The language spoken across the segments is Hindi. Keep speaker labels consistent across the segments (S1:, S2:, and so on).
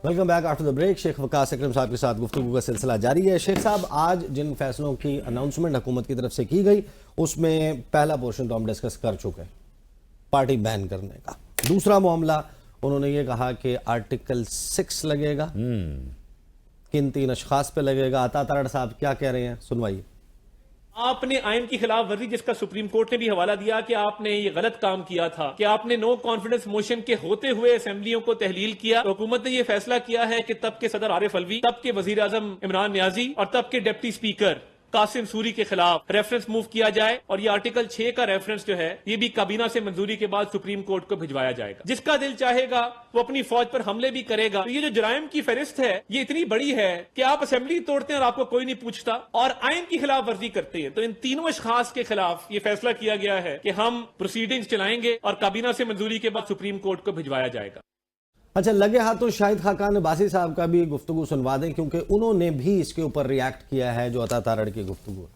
S1: Welcome back after the break. Sheikh Waqas Akram sahab के साथ गुफ्तगू का सिलसिला जारी है। शेख साहब, आज जिन फैसलों की अनाउंसमेंट हुकूमत की तरफ से की गई उसमें पहला पोर्शन तो हम डिस्कस कर चुके हैं, पार्टी बैन करने का। दूसरा मामला उन्होंने ये कहा कि आर्टिकल 6 लगेगा, किन 3 अशखास पे लगेगा। अता तारड़ साहब क्या कह रहे हैं, सुनवाइए।
S2: आपने आइन की खिलाफ वर्जी, जिसका सुप्रीम कोर्ट ने भी हवाला दिया कि आपने ये गलत काम किया था कि आपने नो कॉन्फिडेंस मोशन के होते हुए असेंबलियों को तहलील किया, तो हुकूमत ने ये फैसला किया है कि तब के सदर आरिफ अलवी, तब के वजीर आजम इमरान नियाजी और तब के डिप्टी स्पीकर कासिम सूरी के खिलाफ रेफरेंस मूव किया जाए और ये आर्टिकल 6 का रेफरेंस जो है ये भी काबीना से मंजूरी के बाद सुप्रीम कोर्ट को भिजवाया जाएगा। जिसका दिल चाहेगा वो अपनी फौज पर हमले भी करेगा। तो ये जो जराइम की फहरिस्त है ये इतनी बड़ी है कि आप असेंबली तोड़ते हैं और आपको कोई नहीं पूछता और आइन की खिलाफ वर्जी करते हैं। तो इन तीनों अशखास के खिलाफ ये फैसला किया गया है कि हम प्रोसीडिंग्स चलाएंगे और काबीना से मंजूरी के बाद सुप्रीम कोर्ट को भिजवाया जाएगा।
S1: अच्छा, लगे हाथों शाहिद खाकान अब्बासी साहब का भी गुफ्तगू सुनवा दें, क्योंकि उन्होंने भी इसके ऊपर रिएक्ट किया है जो अता तारड़ की गुफ्तगू है।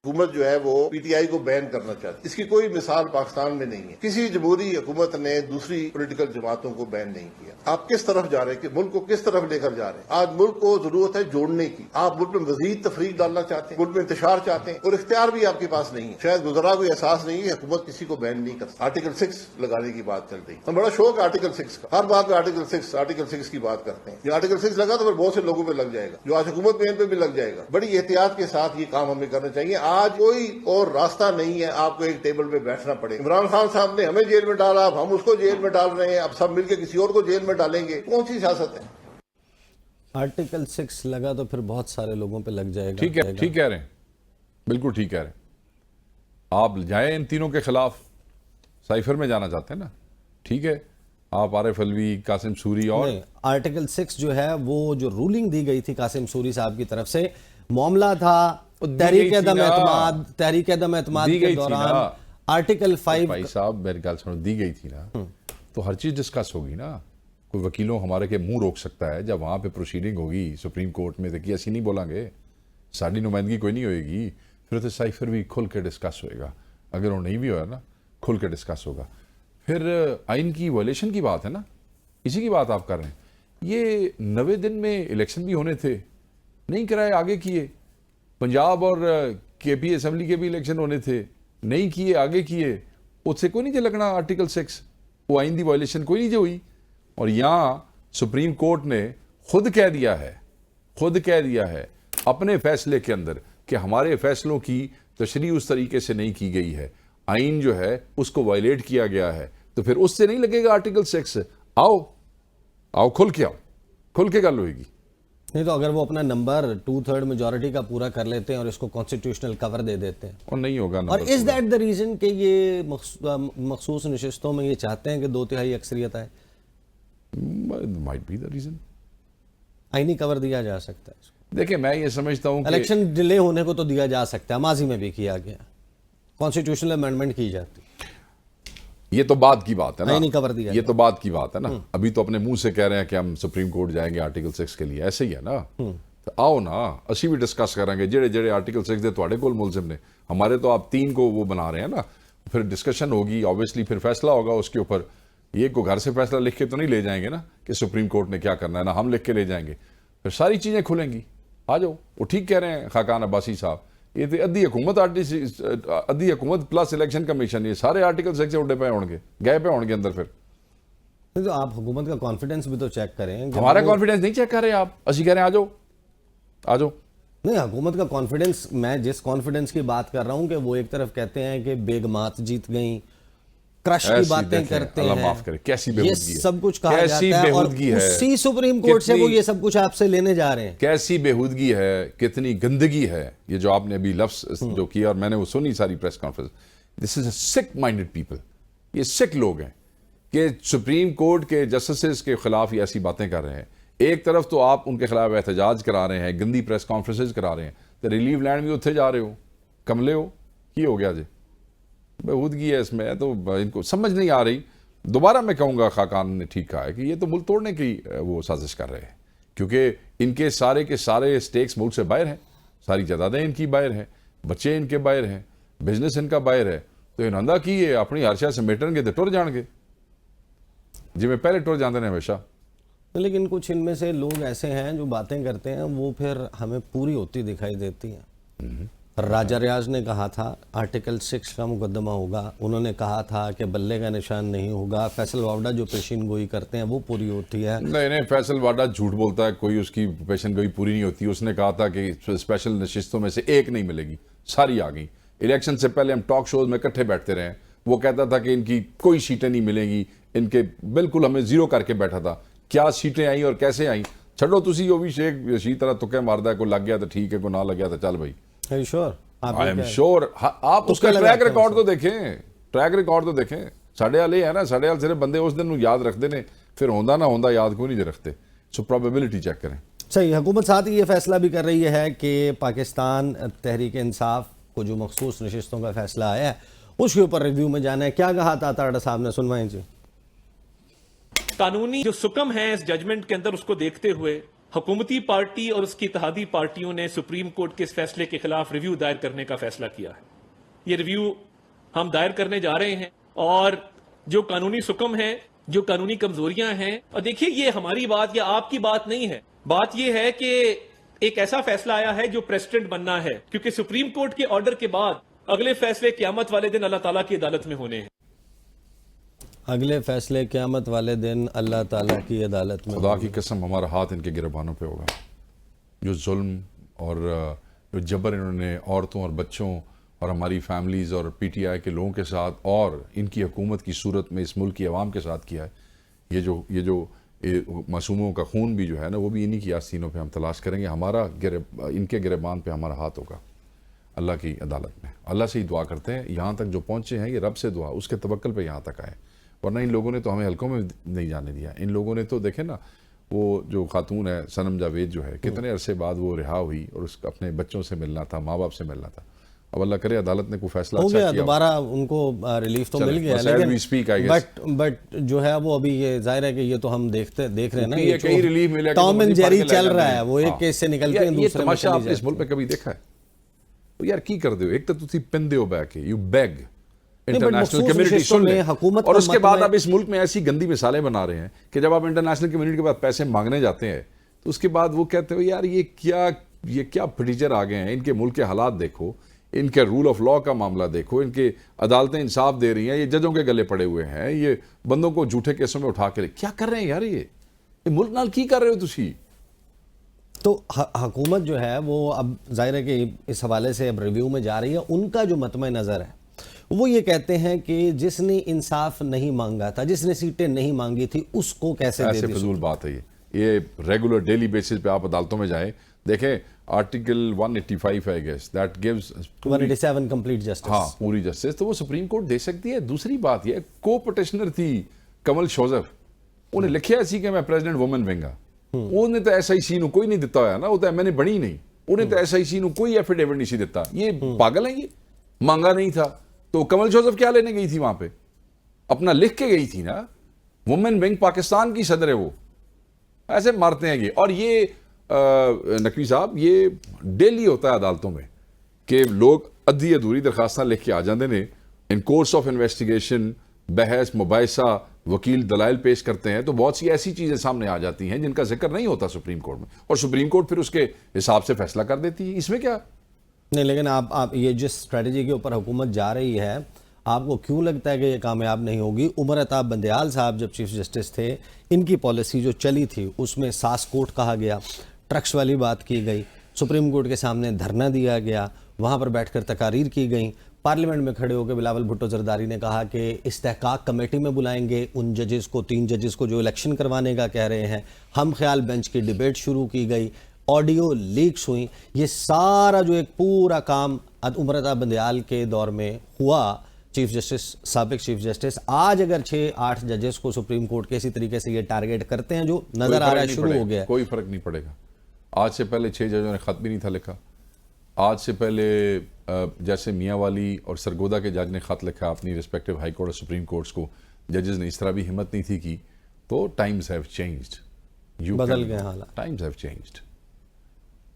S3: हुकूमत जो है वो पीटीआई को बैन करना चाहती है। इसकी कोई मिसाल पाकिस्तान में नहीं है। किसी जमहूरी हुकूमत ने दूसरी पॉलिटिकल जमातों को बैन नहीं किया। आप किस तरफ जा रहे हैं कि मुल्क को किस तरफ लेकर जा रहे हैं? आज मुल्क को जरूरत है जोड़ने की। आप मुल्क में मजीद तफरीक डालना चाहते हैं, मुल्क में इंतशार चाहते हैं और इख्तियार भी आपके पास नहीं है। शायद गुजरा को एहसास नहीं है, हुकूमत किसी को बैन नहीं कर सकती। आर्टिकल 6 लगाने की बात चल रही है। हम बड़ा शौक है आर्टिकल 6 का, हर बात में आर्टिकल 6 की बात करते हैं। ये आर्टिकल 6 लगा तो फिर बहुत से लोगों पर लग जाएगा, जो आज हुकूमत में इन पे भी लग जाएगा। बड़ी एहतियात के साथ ये काम हमें करना चाहिए। आज कोई और रास्ता नहीं है, आपको एक टेबल पे बैठना पड़ेगा। इमरान खान साहब ने हमें जेल में डाला, अब हम उसको जेल में डाल रहे हैं, अब सब मिलकर किसी और को जेल में डालेंगे। कौन सी सियासत है?
S1: आर्टिकल 6 लगा तो फिर बहुत सारे लोगों पे लग जाएगा।
S4: ठीक है, ठीक कह रहे हैं, बिल्कुल ठीक कह रहे हैं। आप जाए इन तीनों के खिलाफ, साइफर में जाना चाहते हैं ना, ठीक है। आप आरिफ अलवी, कासिम सूरी और
S1: आर्टिकल 6 जो है वो जो रूलिंग दी गई थी कासिम सूरी साहब की तरफ से, मामला था तहरीक अदम एतमाद के दौरान आर्टिकल 5।
S4: भाई साहब मेरी गल सुनो, दी गई थी ना तो हर चीज डिस्कस होगी ना। कोई वकीलों हमारे के मुंह रोक सकता है जब वहां पे प्रोसीडिंग होगी सुप्रीम कोर्ट में, तो असी नहीं बोलांगे, साड़ी नुमाइंदगी कोई नहीं होएगी। फिर तो साइफर भी खुल के डिस्कस होएगा, अगर वो नहीं भी होया ना खुल के डिस्कस होगा। फिर आइन की वायलेशन की बात है ना, इसी की बात आप कर रहे हैं। ये 90 दिन में इलेक्शन भी होने थे, नहीं कराए, आगे किए। पंजाब और केपी असेंबली के भी इलेक्शन होने थे, नहीं किए, आगे किए। उससे कोई नहीं जो लगना आर्टिकल 6, वो आइन दी वायलेशन कोई नहीं जो हुई। और यहाँ सुप्रीम कोर्ट ने खुद कह दिया है अपने फैसले के अंदर कि हमारे फैसलों की तशरीह उस तरीके से नहीं की गई है, आइन जो है उसको वायलेट किया गया है, तो फिर उससे नहीं लगेगा आर्टिकल 6। आओ खुल के गल होगी।
S1: नहीं तो अगर वो अपना नंबर 2/3 मेजॉरिटी का पूरा कर लेते हैं और इसको कॉन्स्टिट्यूशनल कवर दे देते हैं,
S4: और नहीं होगा।
S1: और इज दैट द रीजन कि ये मखसूस नशिस्तों में ये चाहते हैं कि 2/3 अक्सरियत आए?
S4: Might be the reason.
S1: आईनी कवर दिया जा सकता है इसको।
S4: देखिए, मैं ये समझता हूं कि
S1: इलेक्शन डिले होने को तो दिया जा सकता है, माजी में भी किया गया, कॉन्स्टिट्यूशनल अमेंडमेंट की जाती।
S4: ये तो बाद की बात है ना,
S1: नहीं कवर दिया,
S4: ये तो बाद की बात है ना। अभी तो अपने मुंह से कह रहे हैं कि हम सुप्रीम कोर्ट जाएंगे आर्टिकल 6 के लिए, ऐसे ही है ना। तो आओ ना, असी भी डिस्कस करेंगे जेड़े आर्टिकल 6 दे तुहाडे कोल मुलजिम ने, हमारे तो आप 3 को वो बना रहे हैं ना। फिर डिस्कशन होगी, ऑब्वियसली फिर फैसला होगा उसके ऊपर। ये को घर से फैसला लिख के तो नहीं ले जाएंगे ना कि सुप्रीम कोर्ट ने क्या करना है, ना हम लिख के ले जाएंगे। फिर सारी चीजें खुलेंगी। आ जाओ। वो ठीक कह रहे हैं खाकान अब्बासी साहब, ये तो अद्धी हुकूमत प्लस इलेक्शन कमीशन, ये सारे आर्टिकल 6 से उड़े पे होंगे, गए पे होंगे अंदर। फिर
S1: तो आप हुकूमत का कॉन्फिडेंस भी तो चेक करें।
S4: हमारा कॉन्फिडेंस नहीं चेक कर रहे आप, असी कह रहे हैं आ जाओ।
S1: नहीं, हुकूमत का कॉन्फिडेंस, मैं जिस कॉन्फिडेंस की बात कर रहा हूं कि वो एक तरफ कहते हैं कि बेगमात जीत गई, क्रश की बातें करते हैं,
S4: माफ करे, कैसी बेहूदगी है,
S1: सब कुछ कहा जाता है, और उसी सुप्रीम कोर्ट से वो ये सब कुछ आपसे लेने जा रहे हैं।
S4: कैसी बेहूदगी है, कितनी गंदगी है। ये जो आपने अभी लफ्ज जो किया, और मैंने वो सुनी सारी press conference, this is a sick minded people. ये सिक लोग हैं कि सुप्रीम कोर्ट के जस्टिस के खिलाफ ये ऐसी बातें कर रहे हैं। एक तरफ तो आप उनके खिलाफ एहतजाज करा रहे हैं, गंदी प्रेस कॉन्फ्रेंसेज करा रहे हैं, तो रिलीफ लैंड भी उत्थे जा रहे हो, कमले हो, की हो गया जी, बेहूदगी है इसमें। तो इनको समझ नहीं आ रही। दोबारा मैं कहूँगा, खाकान ने ठीक कहा है कि ये तो मुल्क तोड़ने की वो साजिश कर रहे हैं, क्योंकि इनके सारे के सारे स्टेक्स मुल्क से बाहर हैं, सारी जायदादें इनकी बाहर हैं, बच्चे इनके बाहर हैं, बिजनेस इनका बाहर है। तो इन्होंने की ये अपनी हर शय समेटणगे तो टुर जाएंगे, जिमें पहले टुर जाते हैं हमेशा।
S1: लेकिन कुछ इनमें से लोग ऐसे हैं जो बातें करते हैं वो फिर हमें पूरी होती दिखाई देती हैं। राजा रियाज ने कहा था आर्टिकल 6 का मुकदमा होगा, उन्होंने कहा था कि बल्ले का निशान नहीं होगा। फैसल वावडा जो पेशीन गोई करते हैं वो पूरी होती है।
S4: नहीं, फैसल वाडा झूठ बोलता है, कोई उसकी पेशन गोई पूरी नहीं होती। उसने कहा था कि स्पेशल नशिस्तों में से एक नहीं मिलेगी, सारी आ गई। इलेक्शन से पहले हम टॉक शोज में इकट्ठे बैठते रहे, वो कहता था कि इनकी कोई सीटें नहीं मिलेंगी, इनके बिल्कुल हमें जीरो करके बैठा था। क्या सीटें आई और कैसे आई छड़ो तुसी, वो भी शेख इसी तरह तुक्के मारदा है, को लग गया तो ठीक है, को ना लग गया तो चल भाई।
S1: Sure
S4: I am sure. आप उसका ट्रैक रिकॉर्ड तो देखें, ट्रैक रिकॉर्ड तो देखें। साढ़े वाले है ना, साढ़े वाले सिर्फ बंदे उस दिन याद रखते ने, फिर होंदा ना होंदा याद क्यों नहीं रखते। सो प्रोबेबिलिटी चेक करें।
S1: सही। हुकूमत साथ ही ये फैसला भी कर रही है कि पाकिस्तान तहरीक इंसाफ को जो मखसूस नशिस्तों का फैसला आया है उसके ऊपर रिव्यू में जाना है। क्या कहा था ताड़ा साहब ने, सुनवाएं जी।
S2: कानूनी जो सुकम है इस जजमेंट के अंदर, उसको देखते हुए हुकूमती पार्टी और उसकी इत्तेहादी पार्टियों ने सुप्रीम कोर्ट के इस फैसले के खिलाफ रिव्यू दायर करने का फैसला किया है। ये रिव्यू हम दायर करने जा रहे हैं और जो कानूनी सुकम है, जो कानूनी कमजोरियां हैं, और देखिए ये हमारी बात या आपकी बात नहीं है, बात यह है कि एक ऐसा फैसला आया है जो प्रेसिडेंट बनना है, क्योंकि सुप्रीम कोर्ट के ऑर्डर के बाद अगले फैसले क़यामत वाले दिन अल्लाह ताला की अदालत में होने हैं।
S1: अगले फैसले क़यामत वाले दिन अल्लाह ताला की अदालत में।
S4: खुदा की कसम हमारा हाथ इनके गिरबानों पे होगा। जो जुल्म और जो जबर इन्होंने औरतों और बच्चों और हमारी फैमिलीज़ और पीटीआई के लोगों के साथ और इनकी हुकूमत की सूरत में इस मुल्क की आवाम के साथ किया है, ये जो मासूमों का खून भी जो है ना, वो भी इन्हीं की आस्तीनों पे हम तलाश करेंगे। हमारा इनके गिरबान पे हमारा हाथ होगा अल्लाह की अदालत में। अल्लाह से ही दुआ करते हैं, यहाँ तक जो पहुँचे हैं ये रब से दुआ, उसके तवक्कल पे यहाँ तक आए। वरना इन लोगों ने तो हमें हल्कों में नहीं जाने दिया। इन लोगों ने तो देखे ना, वो जो खातून है सनम जावेद जो है, कितने अरसे बाद वो रिहा हुई और उसका अपने बच्चों से मिलना था, माँ बाप से मिलना था। अब अल्लाह करे अदालत ने कोई फैसला
S1: हो
S4: अच्छा
S1: गया,
S4: किया,
S1: दोबारा उनको रिलीफ तो मिल गया, लेकिन बट जो है वो अभी ये जाहिर है कि ये तो हम देख रहे हैं ना, ये
S4: कई रिलीफ मिला,
S1: टॉम एंड जेरी चल रहा है, वो एक केस से निकलते हैं दूसरे में
S4: तमाशा आपने इस मुल्क पे कभी देखा है? तो यार की कर दो, एक तो तुसी पिंदे हो back you beg international community सुन ले, और उसके बाद आप इस मुल्क में ऐसी गंदी मिसालें बना रहे हैं कि जब आप इंटरनेशनल कम्युनिटी के बाद पैसे मांगने जाते हैं तो उसके बाद वो कहते हो यार ये क्या प्रोसीजर आ गए हैं, इनके मुल्क के हालात देखो, इनके रूल ऑफ लॉ का मामला देखो, इनके अदालतें इंसाफ दे रही हैं, ये जजों के गले पड़े हुए हैं, ये बंदों को झूठे केसों में उठा के क्या कर रहे हैं यार, ये मुल्क नाल की कर रहे हो तुसी?
S1: तो हुकूमत जो है वो अब जाहिर है कि इस हवाले से अब रिव्यू में जा रही है। उनका जो मतमे नज़र है वो ये कहते हैं कि जिसने इंसाफ नहीं मांगा था, जिसने सीटें नहीं मांगी थी, उसको कैसे दे दी?
S4: फजूल बात है ये रेगुलर डेली बेसिस पे आप अदालतों में जाएं, देखें आर्टिकल 185 है guess that gives
S1: 187 complete justice.
S4: हाँ, पूरी जस्टिस तो वो सुप्रीम कोर्ट दे सकती है। दूसरी बात ये, को पिटिशनर थी कमल शोजफ, उन्हें लिखिया सी कि मैं प्रेसिडेंट वुमेन विंगा, उन्हें तो SIC ਨੂੰ कोई नहीं दिता होया ना, वो तो मैंने बनी नहीं, उन्हें तो SIC ਨੂੰ कोई एफिडेविट नहीं सी दिता। ये पागल है, ये मांगा नहीं था तो कमल जोसेफ क्या लेने गई थी वहां पे? अपना लिख के गई थी ना, वुमेन विंग पाकिस्तान की सदर है वो। ऐसे मारते हैं ये। और ये नकवी साहब, ये डेली होता है अदालतों में कि लोग अद्धी अधूरी दरखास्तां लिख के आ जाते हैं, इन कोर्स ऑफ इन्वेस्टिगेशन बहस मुबाहिसा वकील दलाइल पेश करते हैं, तो बहुत सी ऐसी चीजें सामने आ जाती हैं जिनका जिक्र नहीं होता सुप्रीम कोर्ट में, और सुप्रीम कोर्ट फिर उसके हिसाब से फैसला कर देती है। इसमें क्या
S1: नहीं, लेकिन आप ये जिस स्ट्रेटजी के ऊपर हुकूमत जा रही है, आपको क्यों लगता है कि ये कामयाब नहीं होगी? उमर अताब बंदयाल साहब जब चीफ जस्टिस थे, इनकी पॉलिसी जो चली थी उसमें सास कोर्ट कहा गया, ट्रक्स वाली बात की गई, सुप्रीम कोर्ट के सामने धरना दिया गया, वहाँ पर बैठकर तकारीर की गई, पार्लियामेंट में खड़े होकर बिलावल भुट्टो जरदारी ने कहा कि इस्तेहकाक कमेटी में बुलाएंगे उन जजेस को, 3 जजेस को जो इलेक्शन करवाने का कह रहे हैं, हम ख्याल बेंच की डिबेट शुरू की गई, ऑडियो लीक्स हुई। ये सारा जो एक पूरा काम उमर अताब बंदयाल के दौर में हुआ, चीफ जस्टिस, साबिक चीफ जस्टिस, आज अगर 6-8 जजेस को सुप्रीम कोर्ट के इसी तरीके से ये टारगेट करते हैं, जो नजर आ रहा है शुरू हो गया,
S4: कोई फर्क नहीं पड़ेगा। आज से पहले 6 जजों ने खत भी नहीं था लिखा। आज से पहले जैसे मियाँ वाली और सरगोदा के जज ने खत लिखा अपनी रिस्पेक्टिव हाई कोर्ट और सुप्रीम कोर्ट्स को, जजेस ने इस तरह भी हिम्मत नहीं थी की। तो टाइम्स हैव चेंज्ड,
S1: बदल गए हालात,
S4: टाइम्स हैव चेंज्ड।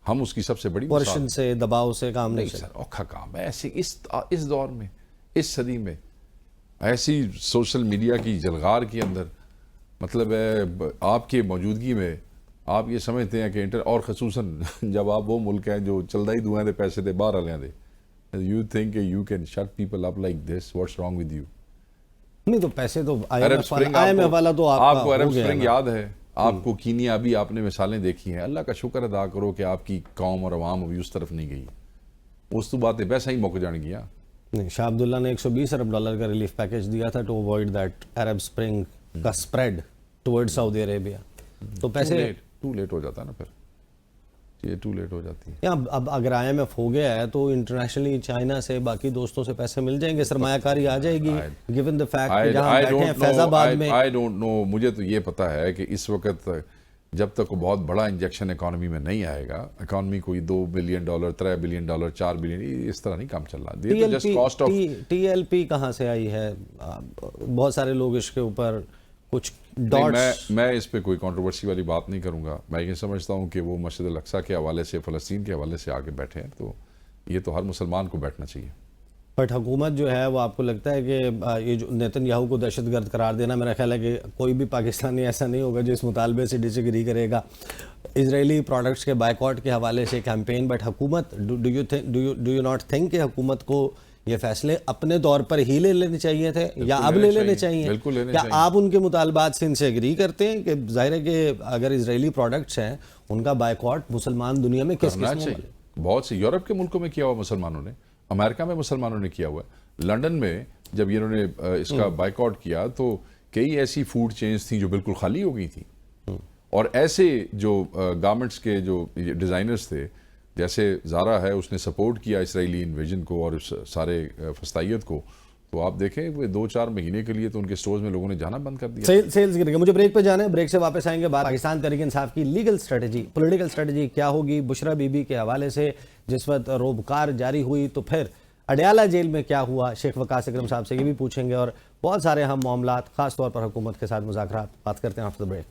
S4: हम उसकी सबसे बड़ी
S1: वर्षन से, दबाव से काम नहीं
S4: सर, औखा काम है ऐसे इस दौर में, इस सदी में, ऐसी सोशल मीडिया की जलगार के अंदर मतलब है आपके मौजूदगी में आप ये समझते हैं कि इंटर और खसूसन जब आप वो मुल्क हैं जो चलदा ही दुआएं दे पैसे दे बाहर वाले दे, you think you can shut people up like this, what's wrong with you?
S1: नहीं तो पैसे तो
S4: अरब स्प्रिंग
S1: IMF वाला तो
S4: आपको
S1: हो
S4: अरब
S1: गया
S4: स्प्रिंग
S1: ना।
S4: याद है, आपको कीनिया अभी आपने मिसालें देखी हैं। अल्लाह का शुक्र अदा करो कि आपकी कौम और अवाम अभी उस तरफ नहीं गई। उस तो बातें वैसा ही मौका जान गया।
S1: नहीं, शाह अब्दुल्ला ने $120 अरब का रिलीफ पैकेज दिया था to avoid that Arab spring का स्प्रेड टुवर्ड सऊदी अरेबिया। तो पैसे
S4: टू लेट हो जाता है ना, फिर ये टू लेट हो जाती है।
S1: या अब अगर IMF हो गया है तो इंटरनेशनली चाइना से बाकी दोस्तों से पैसे मिल जाएंगे, सरमायाकारी आ जाएगी, गिवन द फैक्ट कि जहां हम बैठे हैं फैजाबाद में।
S4: आई डोंट नो, मुझे तो ये पता है कि इस वक्त जब तक बहुत बड़ा इंजेक्शन इकोनॉमी में नहीं आएगा, इकोनॉमी कोई $2 बिलियन, $3 बिलियन, $4 बिलियन, इस तरह नहीं काम चल रहा। ये तो जस्ट कॉस्ट ऑफ
S1: TLP कहाँ से आई है? बहुत सारे लोग इसके ऊपर कुछ डॉट्स।
S4: मैं इस पे कोई कंट्रोवर्सी वाली बात नहीं करूंगा। मैं ये समझता हूँ कि वो मस्जिद अल अक्सा के हवाले से, फ़लस्तीन के हवाले से आगे बैठे हैं, तो ये तो हर मुसलमान को बैठना चाहिए।
S1: बट हुकूमत जो है वो आपको लगता है कि ये जो नेतन्याहू को दहशतगर्द करार देना, मेरा ख्याल है कि कोई भी पाकिस्तानी ऐसा नहीं होगा जो इस मुतालबे से डिसएग्री करेगा। इजरायली प्रोडक्ट्स के बायकॉट के हवाले से कैंपेन, बट हुकूमत डू यू नॉट थिंक कि हुकूमत को ये फैसले अपने तौर पर ही ले लेने चाहिए थे या अब ले लेने चाहिए?
S4: बिल्कुल लेने
S1: क्या
S4: चाहिए।
S1: आप उनके मुतालबात से इनसे एग्री करते हैं कि जाहिर है कि अगर इजरायली प्रोडक्ट्स हैं उनका बायकॉट मुसलमान दुनिया में किस
S4: करना
S1: किस
S4: चाहिए? बहुत से यूरोप के मुल्कों में किया हुआ मुसलमानों ने, अमेरिका में मुसलमानों ने किया हुआ है। लंदन में जब इन्होंने इसका बायकॉट किया तो कई ऐसी फूड चेन्स थी जो बिल्कुल खाली हो गई थी, और ऐसे जो गारमेंट्स के जो डिज़ाइनर्स थे, जैसे ज़ारा है, उसने सपोर्ट किया इसराइली इन्वेजन को और उस सारे फस्तायत को। तो आप देखें वो 2-4 महीने के लिए तो उनके स्टोर्स में लोगों ने जाना बंद कर दिया।
S1: सेल्स गिर गए। मुझे ब्रेक पे जाना है, ब्रेक से वापस आएंगे। बात पाकिस्तान तहरीक इंसाफ की लीगल स्ट्रेटजी, पॉलिटिकल स्ट्रेटजी क्या होगी बुशरा बीबी के हवाले से। जिस वक्त रोबकार जारी हुई तो फिर अडयाला जेल में क्या हुआ, शेख वकास अकरम साहब से ये भी पूछेंगे, और बहुत सारे अहम मामलात, खासतौर पर हुकूमत के साथ मुज़ाकरात। बात करते हैं आफ्टर द ब्रेक।